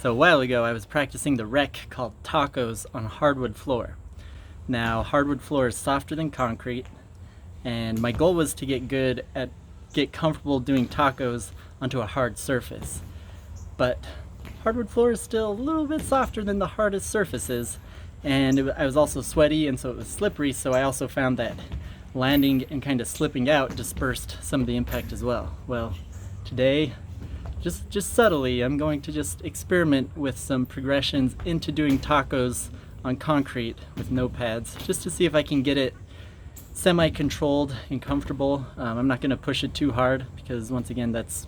So a while ago I was practicing the rec called tacos on hardwood floor. Now hardwood floor is softer than concrete, and my goal was to get comfortable doing tacos onto a hard surface. But hardwood floor is still a little bit softer than the hardest surfaces, and I was also sweaty, and so it was slippery, so I also found that landing and kind of slipping out dispersed some of the impact as well. Well, today, just subtly, I'm going to just experiment with some progressions into doing tacos on concrete with no pads, just to see if I can get it semi-controlled and comfortable. I'm not going to push it too hard because, once again, it's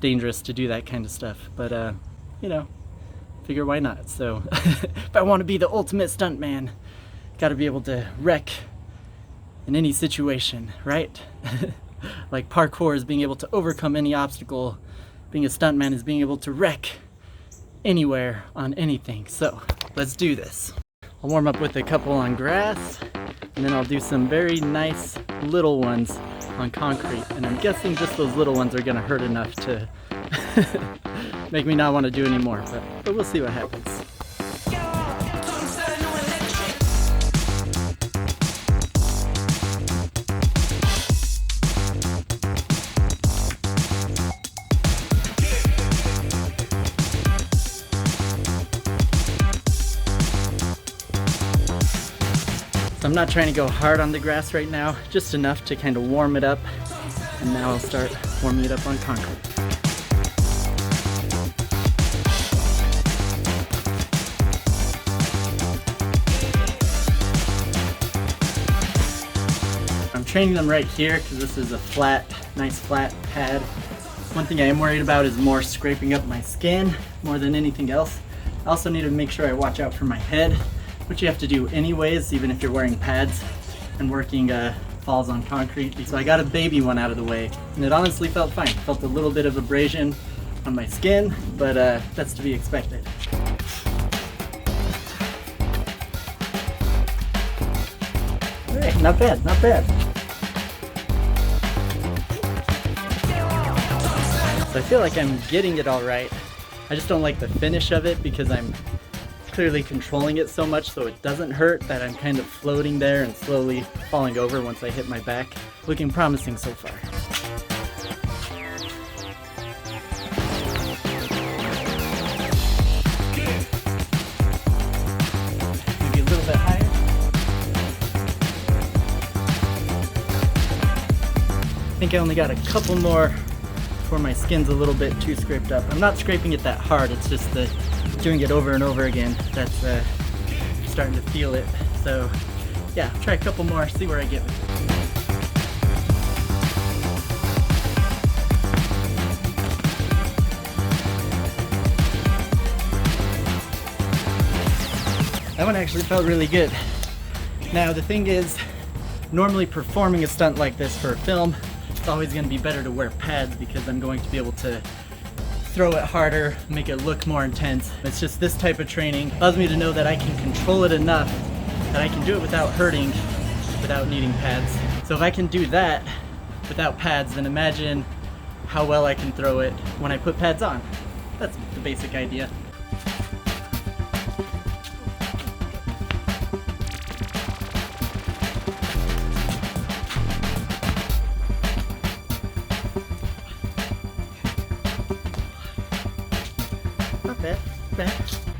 dangerous to do that kind of stuff. But figure why not. So if I want to be the ultimate stunt man, got to be able to wreck in any situation, right? Like parkour is being able to overcome any obstacle. Being a stuntman is being able to wreck anywhere on anything. So let's do this. I'll warm up with a couple on grass, and then I'll do some very nice little ones on concrete. And I'm guessing just those little ones are gonna hurt enough to make me not want to do any more, but we'll see what happens. So I'm not trying to go hard on the grass right now, just enough to kind of warm it up, and now I'll start warming it up on concrete. I'm training them right here because this is a nice flat pad. One thing I am worried about is more scraping up my skin more than anything else. I also need to make sure I watch out for my head, which you have to do anyways, even if you're wearing pads and working falls on concrete. So I got a baby one out of the way, and it honestly felt fine. Felt a little bit of abrasion on my skin, but that's to be expected. All right, not bad, not bad. So I feel like I'm getting it all right. I just don't like the finish of it because I'm clearly controlling it so much so it doesn't hurt that I'm kind of floating there and slowly falling over once I hit my back. Looking promising so far. Maybe a little bit higher. I think I only got a couple more before my skin's a little bit too scraped up. I'm not scraping it that hard, it's just the doing it over and over again that's starting to feel it. So yeah, try a couple more, see where I get with it. That one actually felt really good. Now the thing is, normally performing a stunt like this for a film, it's always going to be better to wear pads because I'm going to be able to throw it harder, make it look more intense. It's just this type of training allows me to know that I can control it enough that I can do it without hurting, without needing pads. So if I can do that without pads, then imagine how well I can throw it when I put pads on. That's the basic idea.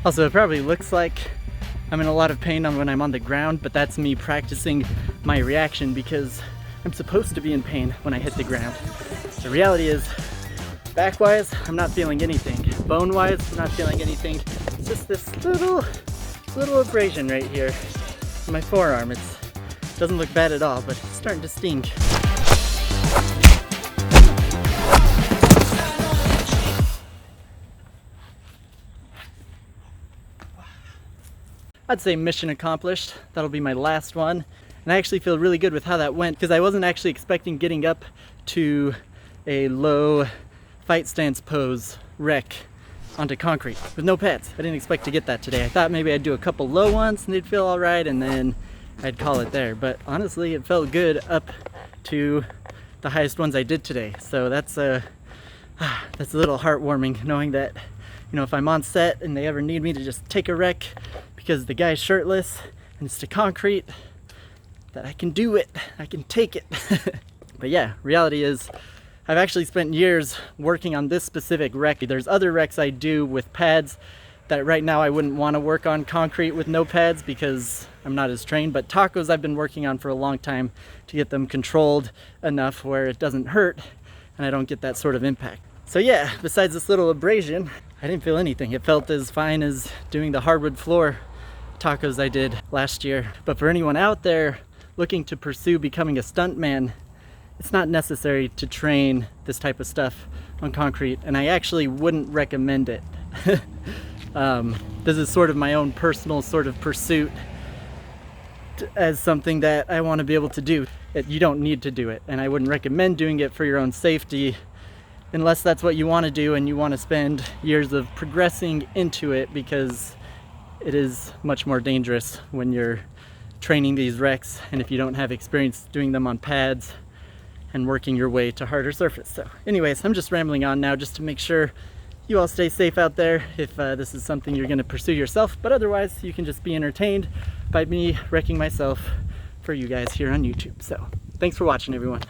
Also, it probably looks like I'm in a lot of pain when I'm on the ground, but that's me practicing my reaction because I'm supposed to be in pain when I hit the ground. The reality is, back-wise, I'm not feeling anything. Bone-wise, I'm not feeling anything. It's just this little abrasion right here on my forearm. It doesn't look bad at all, but it's starting to sting. I'd say mission accomplished. That'll be my last one. And I actually feel really good with how that went because I wasn't actually expecting getting up to a low fight stance pose rec onto concrete with no pads. I didn't expect to get that today. I thought maybe I'd do a couple low ones and they'd feel all right and then I'd call it there. But honestly, it felt good up to the highest ones I did today. So that's a little heartwarming knowing that you know, if I'm on set and they ever need me to just take a wreck because the guy's shirtless and it's to concrete, that I can do it, I can take it. But yeah, reality is I've actually spent years working on this specific wreck. There's other wrecks I do with pads that right now I wouldn't want to work on concrete with no pads because I'm not as trained, but tacos I've been working on for a long time to get them controlled enough where it doesn't hurt and I don't get that sort of impact. So yeah, besides this little abrasion, I didn't feel anything. It felt as fine as doing the hardwood floor tacos I did last year. But for anyone out there looking to pursue becoming a stuntman, it's not necessary to train this type of stuff on concrete, and I actually wouldn't recommend it. This is sort of my own personal sort of pursuit as something that I want to be able to do. You don't need to do it, and I wouldn't recommend doing it for your own safety unless that's what you want to do and you want to spend years of progressing into it, because it is much more dangerous when you're training these wrecks and if you don't have experience doing them on pads and working your way to harder surface. So anyways, I'm just rambling on now just to make sure you all stay safe out there if this is something you're going to pursue yourself, but otherwise you can just be entertained by me wrecking myself for you guys here on YouTube. So thanks for watching, everyone.